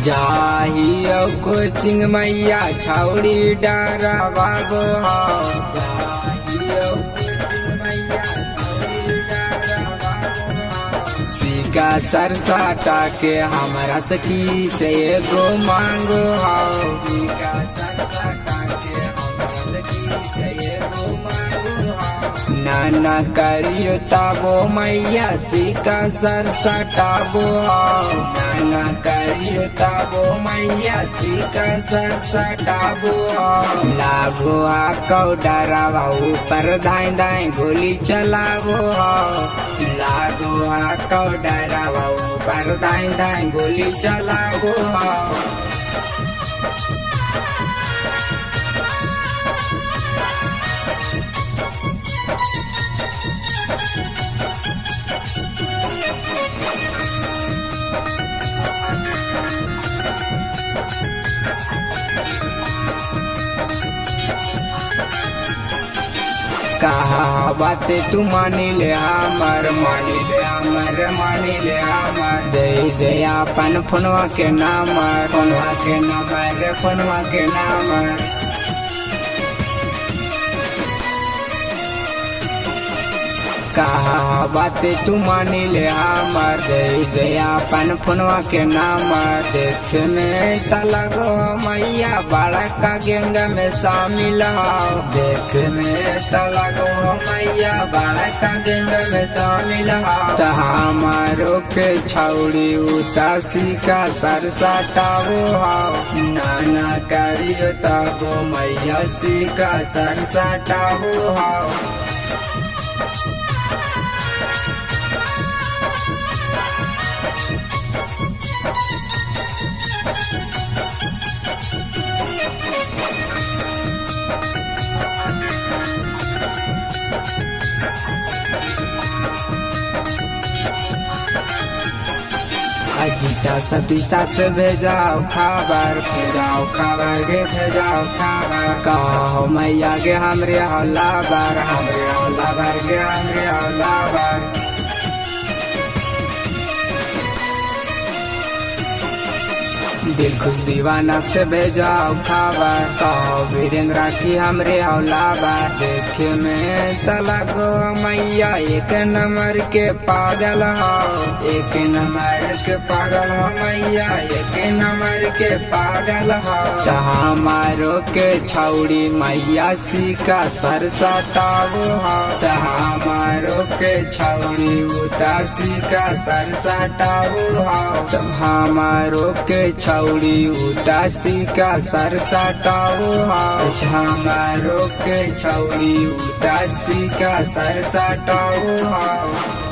जाहियो coaching मैया छौड़ी डरा बाबो हो जाहियो कोचिंग मैया छौड़ी डरा बाबो हो सिका सरसाटा के हमरा सखी से एगो मांगो हो सिका सरसाटा के हमरा सखी से एगो मांगो हो नाना करियो ताबो मैया सिका सरसाटाबो हो नाना करियो ताबो मैया सिका सरसाटाबो हो लागो आकौ डरावा ऊपर दाएं दाएं गोली चलाबो हो लागो आकौ डरावा ऊपर दाएं दाएं गोली चलाबो हो कहा बातें तू मानी ले हमर मानी ले हमर दे अपन फोनवा के नंबर फोनवा के नंबर कहा बातें तू मानी ले हमर दे अपन फोनवा के नंबर देखे में तलगो मैया बड़ा का गैंग में शामिल हो देखे में तलगो मैया बड़ा का गैंग में शामिल हो तो हमारो के छौड़ी उतासी का सरसाटाबो हो नाना करियो तबो मैया सिका सरसाटाबो हो अजीता सतीता से भेजाओ खबर के भेजाओ खबर कहो मैया के हमरे हौला बार के हमरे हौला बार दिल खुश दीवाना से भेजाओ खबर कहो वीरेंद्र की हमरे हौला बार देखे में तलगो मैया एक नंबर के पागल हो एक नंबर के पागल हो मैया एक नंबर के पागल हो तो हमारो के छौड़ी मैया सिका सरसाटाबो हो तो हमारो के छौड़ी उतासी का सरसाटाबो हो तो हमारो के छौड़ी उतासी का सरसाटाबो हो हमारो के छौड़ी उतासी का सरसाटाबो हो।